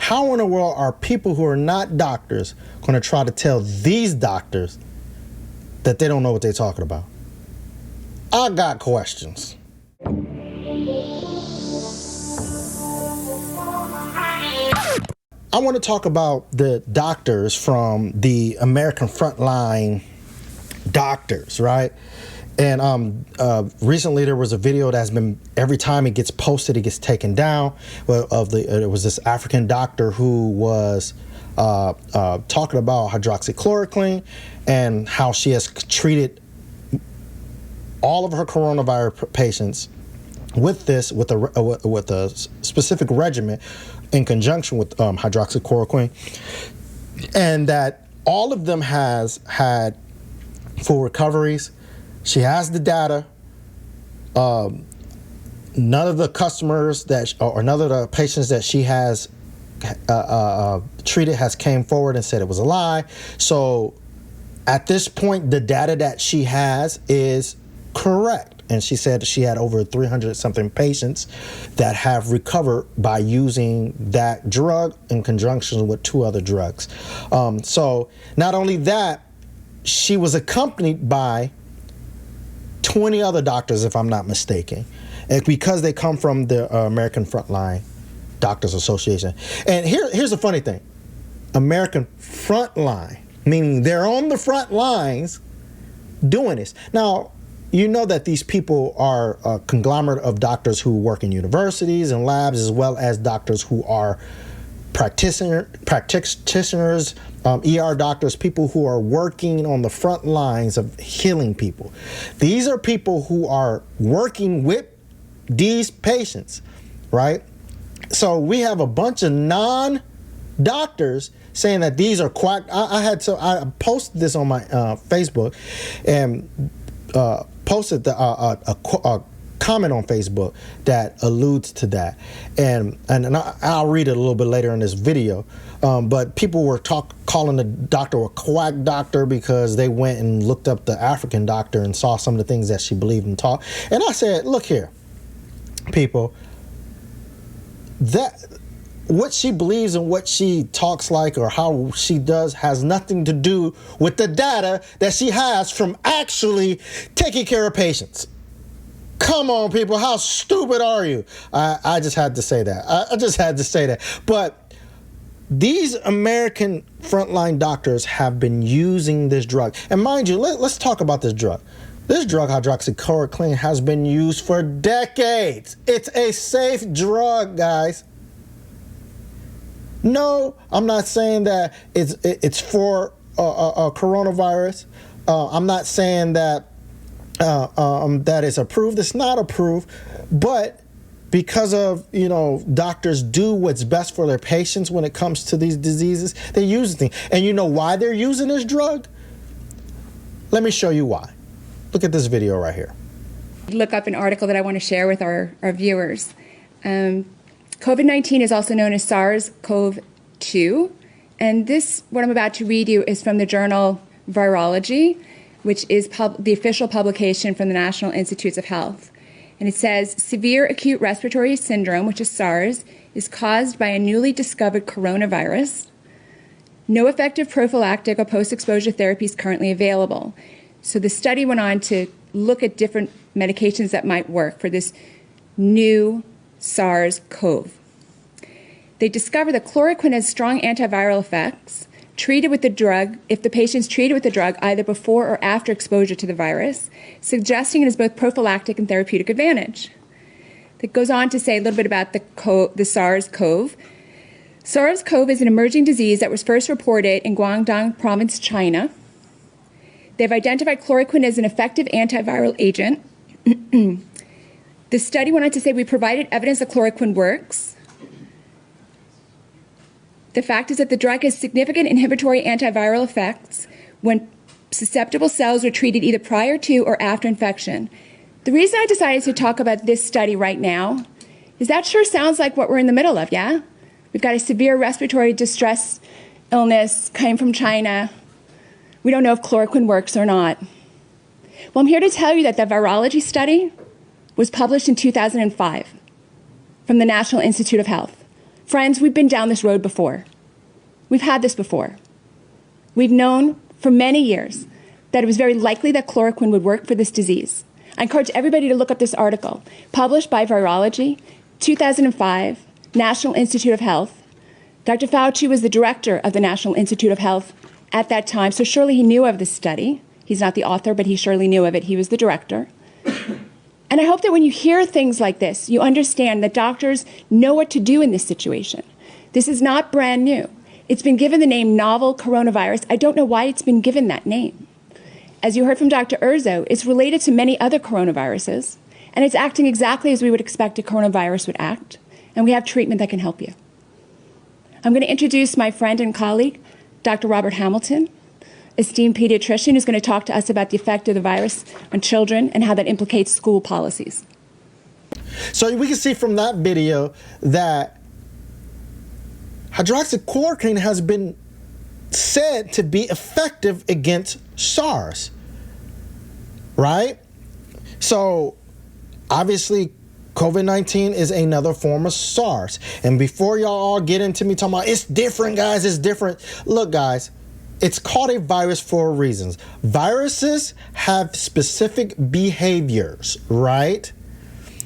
how in the world are people who are not doctors going to try to tell these doctors that they don't know what they're talking about? I got questions. I want to talk about the doctors from the American Frontline doctors, right? And recently there was a video that's been, every time it gets posted, it gets taken down. Well, it was this African doctor who was talking about hydroxychloroquine and how she has treated all of her coronavirus patients with a specific regimen in conjunction with hydroxychloroquine, and that all of them has had full recoveries. She has the data. None of the customers or none of the patients that she has treated has came forward and said it was a lie. So at this point, the data that she has is correct. And she said she had over 300 something patients that have recovered by using that drug in conjunction with 2 other drugs. So not only that, she was accompanied by 20 other doctors, if I'm not mistaken, and because they come from the American Frontline Doctors Association. And here's the funny thing. American Frontline, meaning they're on the front lines doing this. Now, you know that these people are a conglomerate of doctors who work in universities and labs, as well as doctors who are practitioners, ER doctors, people who are working on the front lines of healing people. These are people who are working with these patients, right? So we have a bunch of non-doctors saying that these are quack. I posted this on my Facebook and posted a comment on Facebook that alludes to that, and I'll read it a little bit later in this video. But people were calling the doctor a quack doctor because they went and looked up the African doctor and saw some of the things that she believed and taught. And I said, look here, people, that what she believes and what she talks like or how she does has nothing to do with the data that she has from actually taking care of patients. Come on, people, how stupid are you? I just had to say that. I just had to say that. But these American Frontline doctors have been using this drug. And mind you, let's talk about this drug. This drug, hydroxychloroquine, has been used for decades. It's a safe drug, guys. No, I'm not saying that it's for a coronavirus. I'm not saying that that is approved. It's not approved, but because of, doctors do what's best for their patients when it comes to these diseases, they use the thing. And you know why they're using this drug? Let me show you why. Look at this video right here. Look up an article that I want to share with our viewers. COVID-19 is also known as SARS-CoV-2, and this, what I'm about to read you, is from the journal Virology, which is the official publication from the National Institutes of Health. And it says, severe acute respiratory syndrome, which is SARS, is caused by a newly discovered coronavirus. No effective prophylactic or post-exposure therapies currently available. So the study went on to look at different medications that might work for this new SARS-CoV. They discovered that chloroquine has strong antiviral effects treated with the drug, if the patient's treated with the drug either before or after exposure to the virus, suggesting it has both prophylactic and therapeutic advantage. It goes on to say a little bit about the SARS-CoV. SARS-CoV is an emerging disease that was first reported in Guangdong Province, China. They've identified chloroquine as an effective antiviral agent. The study went on to say we provided evidence that chloroquine works. The fact is that the drug has significant inhibitory antiviral effects when susceptible cells were treated either prior to or after infection. The reason I decided to talk about this study right now is that sure sounds like what we're in the middle of, yeah? We've got a severe respiratory distress illness, came from China. We don't know if chloroquine works or not. Well, I'm here to tell you that the virology study was published in 2005 from the National Institute of Health. Friends, we've been down this road before. We've had this before. We've known for many years that it was very likely that chloroquine would work for this disease. I encourage everybody to look up this article, published by Virology, 2005, National Institute of Health. Dr. Fauci was the director of the National Institute of Health at that time, so surely he knew of this study. He's not the author, but he surely knew of it. He was the director. And I hope that when you hear things like this, you understand that doctors know what to do in this situation. This is not brand new. It's been given the name novel coronavirus. I don't know why it's been given that name. As you heard from Dr. Urzo, it's related to many other coronaviruses, and it's acting exactly as we would expect a coronavirus would act, and we have treatment that can help you. I'm going to introduce my friend and colleague, Dr. Robert Hamilton, esteemed pediatrician, who's going to talk to us about the effect of the virus on children and how that implicates school policies. So we can see from that video that hydroxychloroquine has been said to be effective against SARS, right? So obviously COVID-19 is another form of SARS. And before y'all all get into me talking about it's different, guys, it's different. Look, guys, it's called a virus for reasons. Viruses have specific behaviors, right?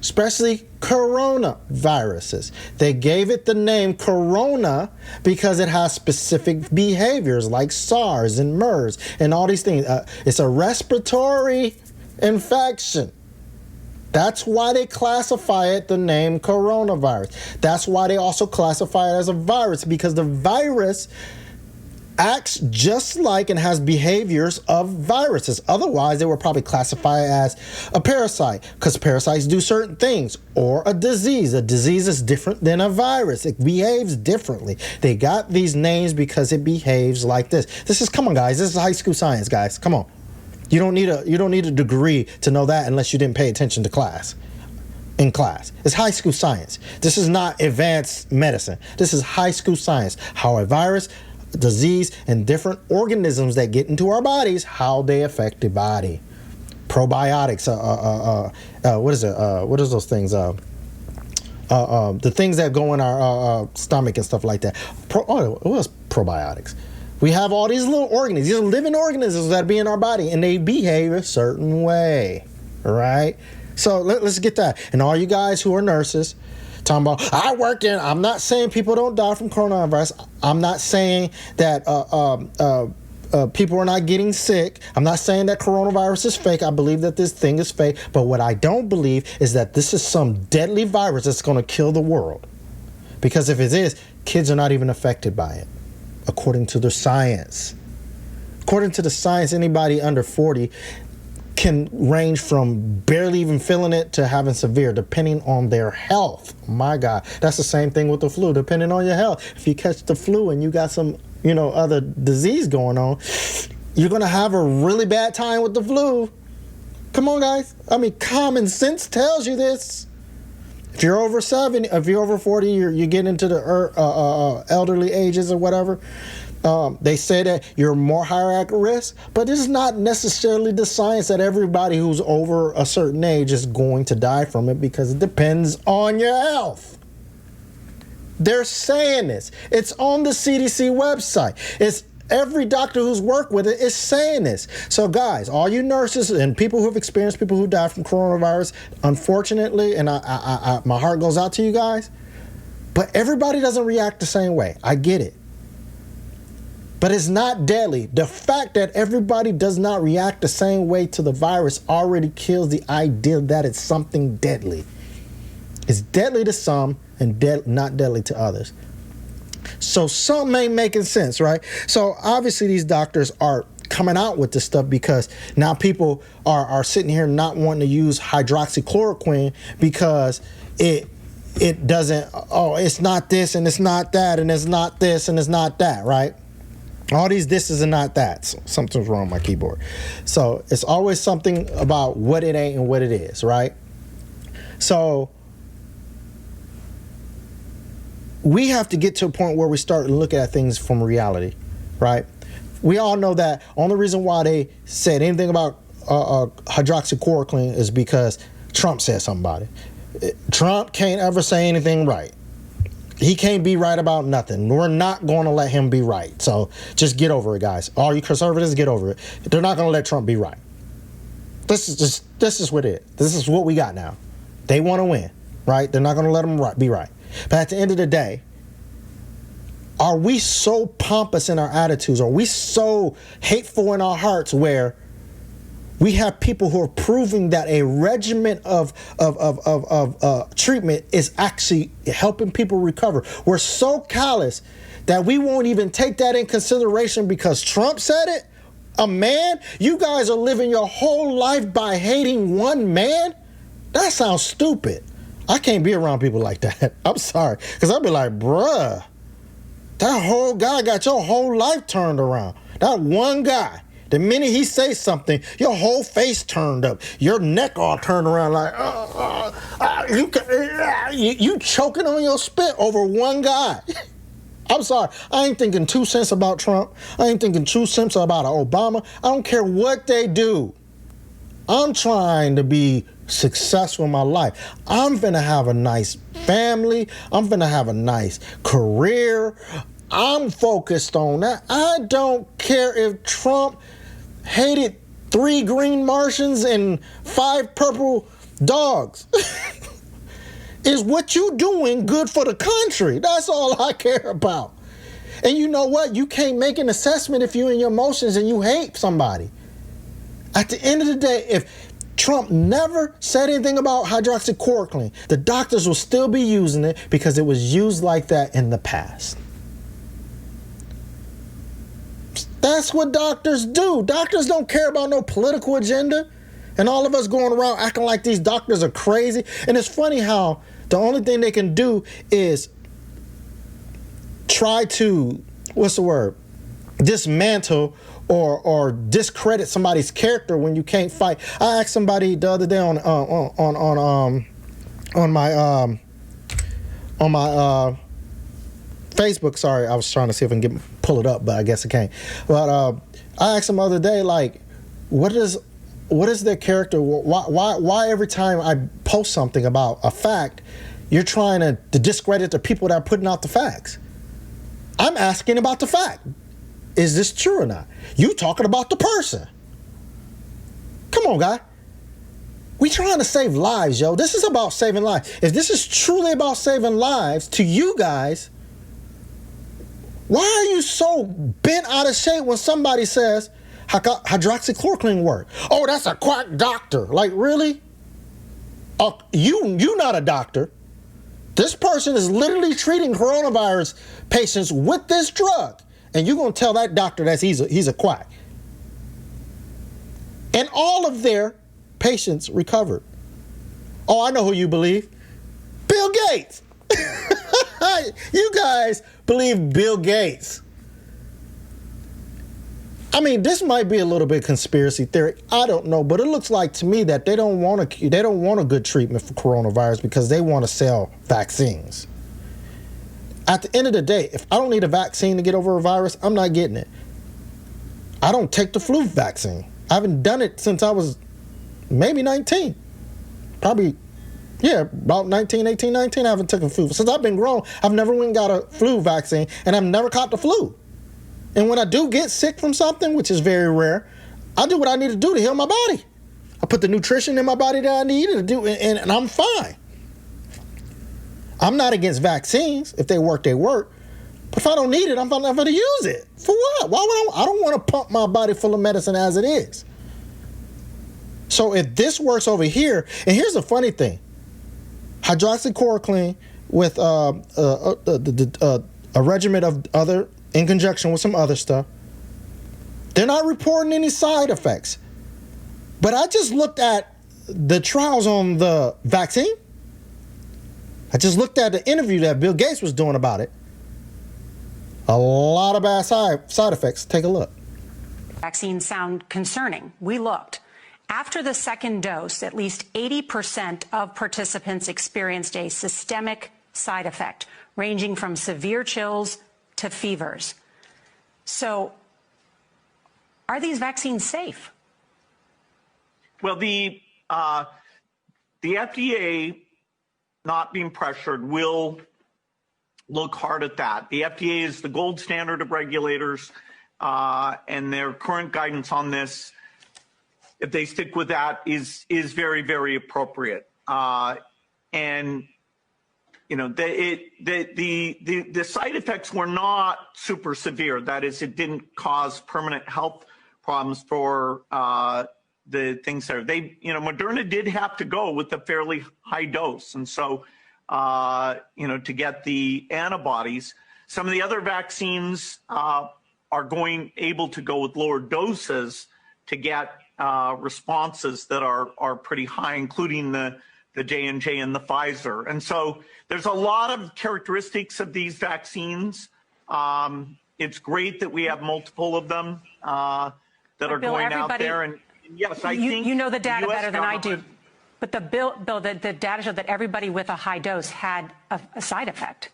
Especially coronaviruses. They gave it the name corona because it has specific behaviors like SARS and MERS and all these things. It's a respiratory infection. That's why they classify it the name coronavirus. That's why they also classify it as a virus, because the virus acts just like and has behaviors of viruses. Otherwise, they would probably classify it as a parasite, because parasites do certain things, or a disease. A disease is different than a virus. It behaves differently. They got these names because it behaves like this. Come on, guys. This is high school science, guys. Come on. You don't need a degree to know that unless you didn't pay attention to class. In class. It's high school science. This is not advanced medicine. This is high school science. How a virus, disease, and different organisms that get into our bodies, how they affect the body. Probiotics, what is it? What is those things? The things that go in our stomach and stuff like that. What was probiotics? We have all these little organisms, these are living organisms that be in our body, and they behave a certain way, right? So let's get that. And all you guys who are nurses, talking about, I'm not saying people don't die from coronavirus. I'm not saying that people are not getting sick. I'm not saying that coronavirus is fake. I believe that this thing is fake. But what I don't believe is that this is some deadly virus that's going to kill the world. Because if it is, kids are not even affected by it, according to the science. According to the science, anybody under 40 can range from barely even feeling it to having severe, depending on their health. My God, that's the same thing with the flu, depending on your health. If you catch the flu and you got some, other disease going on, you're going to have a really bad time with the flu. Come on, guys. I mean, common sense tells you this. If you're over 70, if you're over 40, you get into the elderly ages or whatever. They say that you're more higher at risk, but this is not necessarily the science that everybody who's over a certain age is going to die from it, because it depends on your health. They're saying this. It's on the CDC website. It's every doctor who's worked with it is saying this. So guys, all you nurses and people who have experienced people who died from coronavirus, unfortunately, and I my heart goes out to you guys, but everybody doesn't react the same way. I get it. But it's not deadly. The fact that everybody does not react the same way to the virus already kills the idea that it's something deadly. It's deadly to some and not deadly to others. So something ain't making sense, right? So obviously these doctors are coming out with this stuff because now people are sitting here not wanting to use hydroxychloroquine because it doesn't, it's not this and it's not that and it's not this and it's not that, right? All these thises and not that. So something's wrong with my keyboard. So it's always something about what it ain't and what it is, right? So we have to get to a point where we start looking at things from reality, right? We all know that only reason why they said anything about hydroxychloroquine is because Trump said something about it. Trump can't ever say anything right. He can't be right about nothing. We're not going to let him be right. So just get over it, guys. All you conservatives, get over it. They're not going to let Trump be right. This is what it is. This is what we got now. They want to win, right? They're not going to let him be right. But at the end of the day, are we so pompous in our attitudes? Are we so hateful in our hearts where we have people who are proving that a regimen of treatment is actually helping people recover? We're so callous that we won't even take that in consideration because Trump said it? A man? You guys are living your whole life by hating one man? That sounds stupid. I can't be around people like that. I'm sorry. Because I'll be like, bruh, that whole guy got your whole life turned around. That one guy. The minute he says something, your whole face turned up. Your neck all turned around like, you choking on your spit over one guy. I'm sorry. I ain't thinking 2 cents about Trump. I ain't thinking 2 cents about Obama. I don't care what they do. I'm trying to be successful in my life. I'm finna have a nice family. I'm finna have a nice career. I'm focused on that. I don't care if Trump hated 3 green Martians and 5 purple dogs. Is what you doing good for the country? That's all I care about. And you know what? You can't make an assessment if you're in your emotions and you hate somebody. At the end of the day, if Trump never said anything about hydroxychloroquine, the doctors will still be using it because it was used like that in the past. That's what doctors do. Doctors don't care about no political agenda. And all of us going around acting like these doctors are crazy. And it's funny how the only thing they can do is try to, dismantle or discredit somebody's character when you can't fight. I asked somebody the other day on my Facebook. Sorry, I was trying to see if I can pull it up, but I guess I can't. But I asked them the other day, like, what is their character? Why every time I post something about a fact, you're trying to discredit the people that are putting out the facts? I'm asking about the fact. Is this true or not? You talking about the person. Come on, guy. We trying to save lives, yo. This is about saving lives. If this is truly about saving lives to you guys, why are you so bent out of shape when somebody says hydroxychloroquine work? Oh, that's a quack doctor. Like, really? You not a doctor. This person is literally treating coronavirus patients with this drug. And you're going to tell that doctor that he's a quack. And all of their patients recovered. Oh, I know who you believe. Bill Gates. You guys believe Bill Gates. I mean, this might be a little bit conspiracy theory. I don't know, but it looks like to me that they don't want a good treatment for coronavirus because they want to sell vaccines. At the end of the day, if I don't need a vaccine to get over a virus, I'm not getting it. I don't take the flu vaccine. I haven't done it since I was maybe 19. Probably, about 19, 18, 19, I haven't taken flu. Since I've been grown, I've never went and got a flu vaccine, and I've never caught the flu. And when I do get sick from something, which is very rare, I do what I need to do to heal my body. I put the nutrition in my body that I need to do, and I'm fine. I'm not against vaccines. If they work, they work. But if I don't need it, I'm not going to use it. For what? Why would I don't want to pump my body full of medicine as it is. So if this works over here, and here's the funny thing. Hydroxychloroquine with a regimen of other, in conjunction with some other stuff, they're not reporting any side effects. But I just looked at the trials on the vaccine. I just looked at the interview that Bill Gates was doing about it. A lot of bad side effects. Take a look. Vaccines sound concerning. We looked. After the second dose, at least 80% of participants experienced a systemic side effect, ranging from severe chills to fevers. So, are these vaccines safe? Well, the FDA, not being pressured, will look hard at that. The FDA is the gold standard of regulators, and their current guidance on this, if they stick with that, is very, very appropriate. And you know, the side effects were not super severe. That is, it didn't cause permanent health problems for the things there. Moderna did have to go with a fairly high dose, and so to get the antibodies. Some of the other vaccines are able to go with lower doses to get responses that are pretty high, including the J&J and the Pfizer. And so there's a lot of characteristics of these vaccines. It's great that we have multiple of them that are Bill, going out there. And yes, I think you know the data US better than I do. But the data showed that everybody with a high dose had a side effect.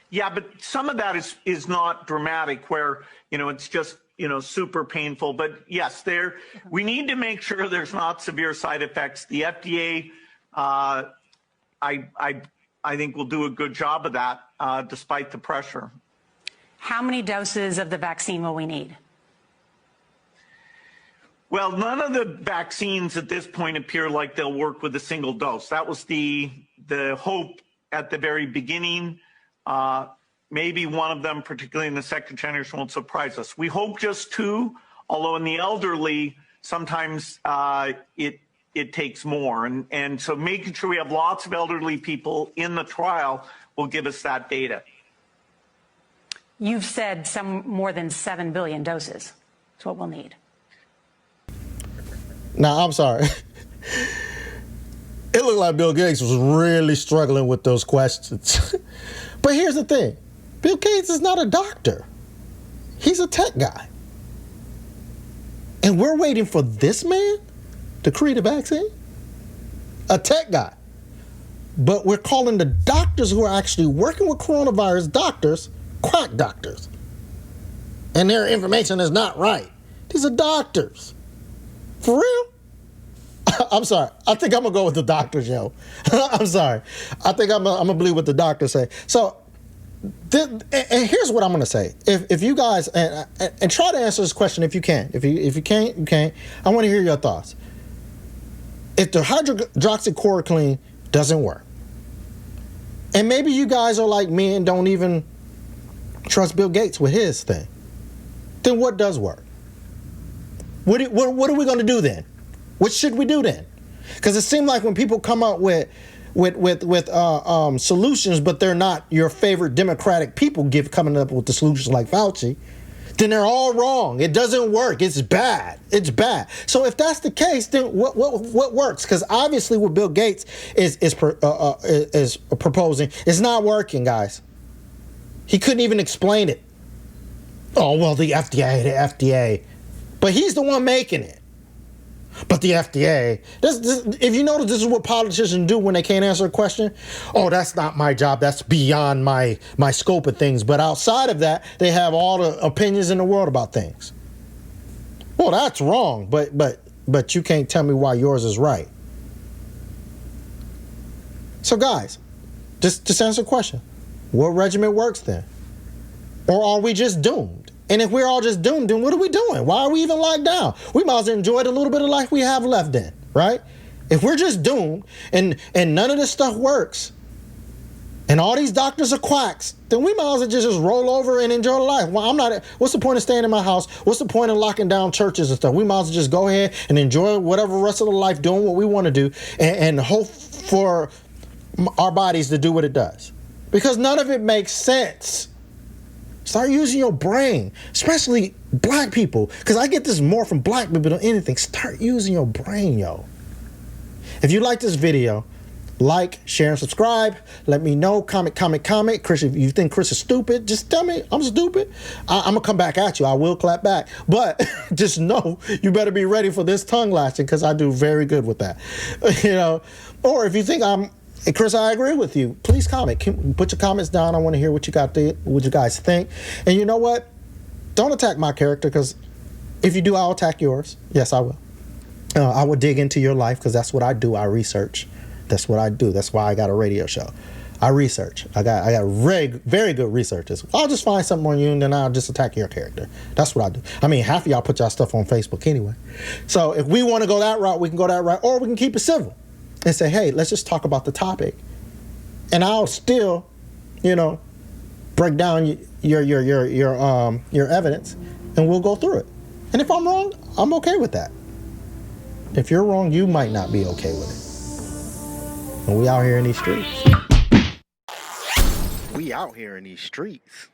Yeah, but some of that is not dramatic, where it's just super painful. But yes, we need to make sure there's not severe side effects. The FDA, I think, will do a good job of that, despite the pressure. How many doses of the vaccine will we need? Well, none of the vaccines at this point appear like they'll work with a single dose. That was the hope at the very beginning. Maybe one of them, particularly in the second generation, won't surprise us. We hope just 2, although in the elderly, sometimes it takes more. And so making sure we have lots of elderly people in the trial will give us that data. You've said some more than 7 billion doses. That's what we'll need. Now, I'm sorry. It looked like Bill Gates was really struggling with those questions. But here's the thing. Bill Gates is not a doctor. He's a tech guy. And we're waiting for this man to create a vaccine? A tech guy. But we're calling the doctors who are actually working with coronavirus doctors, quack doctors. And their information is not right. These are doctors. For real? I'm sorry. I think I'm going to go with the doctors, yo. I'm sorry. I think I'm going to believe what the doctors say. So, and here's what I'm going to say. If you guys, and try to answer this question if you can. If you can't, you can't. I want to hear your thoughts. If the hydroxychloroquine doesn't work, and maybe you guys are like me and don't even trust Bill Gates with his thing, then what does work? What are we going to do then? What should we do then? Because it seems like when people come up with solutions, but they're not your favorite Democratic people coming up with the solutions like Fauci, then they're all wrong. It doesn't work. It's bad. It's bad. So if that's the case, then what works? Because obviously what Bill Gates is proposing is not working, guys. He couldn't even explain it. Oh, well, the FDA. But he's the one making it. But the FDA, if you notice, this is what politicians do when they can't answer a question. Oh, that's not my job. That's beyond my scope of things. But outside of that, they have all the opinions in the world about things. Well, that's wrong. But you can't tell me why yours is right. So, guys, just answer the question. What regimen works then? Or are we just doomed? And if we're all just doomed, then what are we doing? Why are we even locked down? We might as well enjoy the little bit of life we have left then, right? If we're just doomed and none of this stuff works and all these doctors are quacks, then we might as well just roll over and enjoy life. Well, what's the point of staying in my house? What's the point of locking down churches and stuff? We might as well just go ahead and enjoy whatever rest of the life doing what we want to do and hope for our bodies to do what it does. Because none of it makes sense. Start using your brain, especially black people, because I get this more from black people than anything. Start using your brain, yo. If you like this video, like, share, and subscribe. Let me know. Comment. Chris, if you think Chris is stupid, just tell me I'm stupid. I'm going to come back at you. I will clap back. But just know you better be ready for this tongue lashing because I do very good with that. Or if you think Hey, Chris, I agree with you. Please comment. Put your comments down. I want to hear what you guys think. And you know what? Don't attack my character, because if you do, I'll attack yours. Yes, I will. I will dig into your life, because that's what I do. I research. That's what I do. That's why I got a radio show. I research. I got very good researchers. I'll just find something on you and then I'll just attack your character. That's what I do. I mean, half of y'all put y'all stuff on Facebook anyway. So if we want to go that route, we can go that route, or we can keep it civil and say, hey, let's just talk about the topic. And I'll still, break down your evidence, and we'll go through it. And if I'm wrong, I'm okay with that. If you're wrong, you might not be okay with it. And we out here in these streets. We out here in these streets.